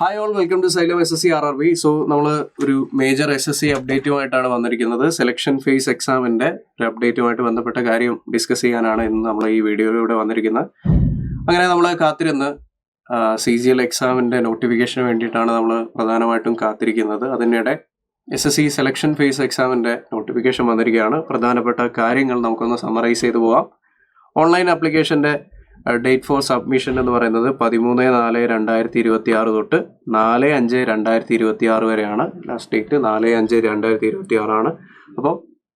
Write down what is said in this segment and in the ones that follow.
Hi all, welcome to Xylem SSC RRB. So നമ്മൾ ഒരു major SSC അപ്ഡേറ്റുമായിട്ടാണ് വന്നിരിക്കുന്നത്. Selection face എക്സാമിന്റെ ഒരു അപ്ഡേറ്റുമായിട്ട് ബന്ധപ്പെട്ട കാര്യം ഡിസ്കസ് ചെയ്യാനാണ് ഇന്ന് നമ്മൾ ഈ വീഡിയോയിലൂടെ വന്നിരിക്കുന്നത്. അങ്ങനെ നമ്മൾ കാത്തിരുന്ന് CGL എക്സാമിന്റെ നോട്ടിഫിക്കേഷന് വേണ്ടിയിട്ടാണ് നമ്മൾ പ്രധാനമായിട്ടും കാത്തിരിക്കുന്നത്. അതിനിടെ SSC സെലക്ഷൻ ഫേസ് എക്സാമിന്റെ നോട്ടിഫിക്കേഷൻ വന്നിരിക്കുകയാണ്. പ്രധാനപ്പെട്ട കാര്യങ്ങൾ നമുക്കൊന്ന് സമ്മറൈസ് ചെയ്തു പോവാം. ഓൺലൈൻ ആപ്ലിക്കേഷന്റെ ഡേറ്റ് ഫോർ സബ്മിഷൻ എന്ന് പറയുന്നത് 13/4/2026 തൊട്ട് 4/5/2026 വരെയാണ്. ലാസ്റ്റ് ഡേറ്റ് 4/5/2026 ആണ്. അപ്പോൾ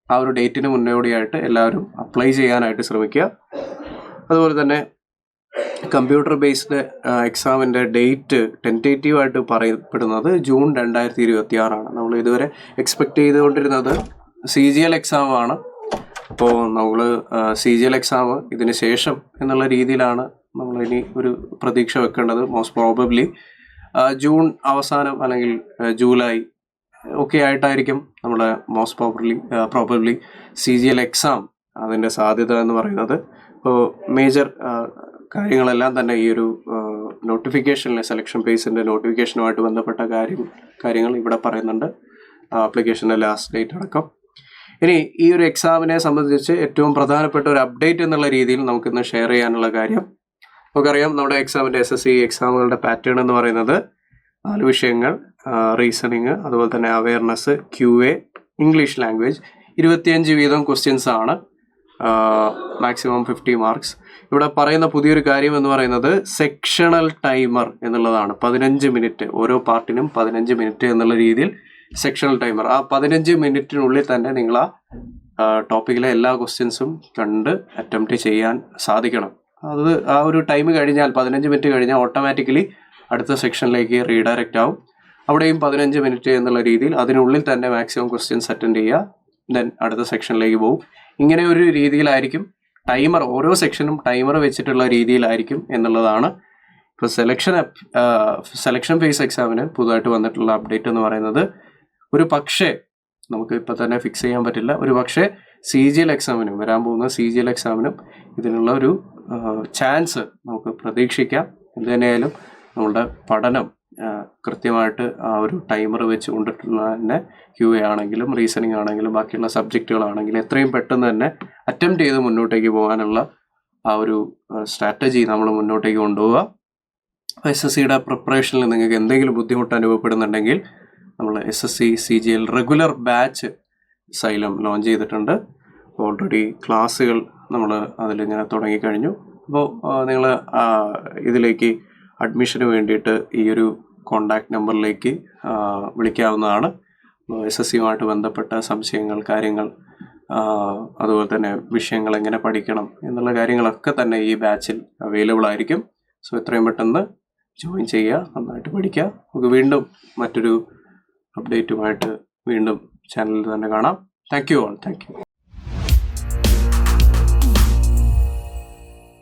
ആ ഒരു ഡേറ്റിന് മുന്നോടിയായിട്ട് എല്ലാവരും അപ്ലൈ ചെയ്യാനായിട്ട് ശ്രമിക്കുക. അതുപോലെ തന്നെ കമ്പ്യൂട്ടർ ബേസ്ഡ് എക്സാമിൻ്റെ ഡേറ്റ് ടെൻറ്റേറ്റീവായിട്ട് പറയപ്പെടുന്നത് ജൂൺ 2026 ആണ്. നമ്മൾ ഇതുവരെ എക്സ്പെക്ട് ചെയ്തുകൊണ്ടിരുന്നത് CGL എക്സാമാണ്. അപ്പോൾ നമ്മൾ CGL എക്സാം ഇതിന് ശേഷം എന്നുള്ള രീതിയിലാണ് നമ്മൾ ഇനി ഒരു പ്രതീക്ഷ വെക്കേണ്ടത്. മോസ്റ്റ് പ്രോബബ്ലി ജൂൺ അവസാനം അല്ലെങ്കിൽ ജൂലൈ ഒക്കെ ആയിട്ടായിരിക്കും നമ്മുടെ മോസ്റ്റ് പ്രോബബ്ലി CGL എക്സാം അതിൻ്റെ സാധ്യത എന്ന് പറയുന്നത്. ഇപ്പോൾ മേജർ കാര്യങ്ങളെല്ലാം തന്നെ ഈ ഒരു നോട്ടിഫിക്കേഷനിലെ സെലക്ഷൻ ഫേസിൻ്റെ നോട്ടിഫിക്കേഷനുമായിട്ട് ബന്ധപ്പെട്ട കാര്യങ്ങൾ ഇവിടെ പറയുന്നുണ്ട്. ആപ്ലിക്കേഷൻ്റെ ലാസ്റ്റ് ഡേറ്റ് അടക്കം. ഇനി ഈ ഒരു എക്സാമിനെ സംബന്ധിച്ച് ഏറ്റവും പ്രധാനപ്പെട്ട ഒരു അപ്ഡേറ്റ് എന്നുള്ള രീതിയിൽ നമുക്കിന്ന് ഷെയർ ചെയ്യാനുള്ള കാര്യം, നമുക്കറിയാം നമ്മുടെ എക്സാമിൻ്റെ SSC എക്സാമുകളുടെ പാറ്റേൺ എന്ന് പറയുന്നത് 4 വിഷയങ്ങൾ, റീസണിങ്, അതുപോലെ തന്നെ അവയർനെസ്, QA, ഇംഗ്ലീഷ് ലാംഗ്വേജ്, 25 വീതം ക്വസ്റ്റ്യൻസ് ആണ്, മാക്സിമം 50 മാർക്സ്. ഇവിടെ പറയുന്ന പുതിയൊരു കാര്യം എന്ന് പറയുന്നത് സെക്ഷണൽ ടൈമർ എന്നുള്ളതാണ്. 15 മിനിറ്റ്, ഓരോ പാർട്ടിനും 15 മിനിറ്റ് എന്നുള്ള രീതിയിൽ സെക്ഷണൽ ടൈമർ. ആ 15 മിനിറ്റിനുള്ളിൽ തന്നെ നിങ്ങൾ ആ ടോപ്പിക്കിലെ എല്ലാ ക്വസ്റ്റ്യൻസും കണ്ട് അറ്റംപ്റ്റ് ചെയ്യാൻ സാധിക്കണം. ആ ഒരു ടൈം കഴിഞ്ഞാൽ 15 മിനിറ്റ് കഴിഞ്ഞാൽ ഓട്ടോമാറ്റിക്കലി അടുത്ത സെക്ഷനിലേക്ക് റീഡയറക്റ്റ് ആവും. അവിടെയും 15 മിനിറ്റ് എന്നുള്ള രീതിയിൽ അതിനുള്ളിൽ തന്നെ മാക്സിമം ക്വസ്റ്റ്യൻസ് അറ്റൻഡ് ചെയ്യുക, ദെൻ അടുത്ത സെക്ഷനിലേക്ക് പോകും. ഇങ്ങനെ ഒരു രീതിയിലായിരിക്കും ടൈമർ, ഓരോ സെക്ഷനും ടൈമർ വെച്ചിട്ടുള്ള രീതിയിലായിരിക്കും എന്നുള്ളതാണ് ഇപ്പോൾ സെലക്ഷൻ ഫേസ് എക്സാമിന് പുതുതായിട്ട് വന്നിട്ടുള്ള അപ്ഡേറ്റ് എന്ന് പറയുന്നത്. ഒരു പക്ഷേ നമുക്ക് ഇപ്പം തന്നെ ഫിക്സ് ചെയ്യാൻ പറ്റില്ല, ഒരു പക്ഷേ CGL എക്സാമിനും വരാൻ പോകുന്ന CGL എക്സാമിനും ഇതിനുള്ള ഒരു ചാൻസ് നമുക്ക് പ്രതീക്ഷിക്കാം. എന്ത് തന്നെയായാലും നമ്മളുടെ പഠനം കൃത്യമായിട്ട് ആ ഒരു ടൈമർ വെച്ച് കൊണ്ടിട്ടുള്ള തന്നെ QA ആണെങ്കിലും റീസണിങ് ആണെങ്കിലും ബാക്കിയുള്ള സബ്ജക്റ്റുകളാണെങ്കിലും എത്രയും പെട്ടെന്ന് തന്നെ അറ്റംപ്റ്റ് ചെയ്ത് മുന്നോട്ടേക്ക് പോകാനുള്ള ആ ഒരു സ്ട്രാറ്റജി നമ്മൾ മുന്നോട്ടേക്ക് കൊണ്ടുപോവുക. SSCയുടെ പ്രിപ്പറേഷനിൽ നിങ്ങൾക്ക് എന്തെങ്കിലും ബുദ്ധിമുട്ട് അനുഭവപ്പെടുന്നുണ്ടെങ്കിൽ നമ്മൾ SSC CGL regular batch xylem launch ചെയ്തിട്ടുണ്ട്. ഓൾറെഡി ക്ലാസ്സുകൾ നമ്മൾ അതിലിങ്ങനെ തുടങ്ങിക്കഴിഞ്ഞു. അപ്പോൾ നിങ്ങൾ ഇതിലേക്ക് അഡ്മിഷന് വേണ്ടിയിട്ട് ഈ ഒരു കോണ്ടാക്ട് നമ്പറിലേക്ക് വിളിക്കാവുന്നതാണ്. SSCയുമായിട്ട് ബന്ധപ്പെട്ട സംശയങ്ങൾ, കാര്യങ്ങൾ, അതുപോലെ തന്നെ വിഷയങ്ങൾ എങ്ങനെ പഠിക്കണം എന്നുള്ള കാര്യങ്ങളൊക്കെ തന്നെ ഈ ബാച്ചിൽ അവൈലബിൾ ആയിരിക്കും. സോ എത്രയും പെട്ടെന്ന് ജോയിൻ ചെയ്യുക, നന്നായിട്ട് പഠിക്കുക. നമുക്ക് വീണ്ടും മറ്റൊരു അപ്ഡേറ്റുമായിട്ട് വീണ്ടും ചാനലിൽ തന്നെ കാണാം. Thank you all.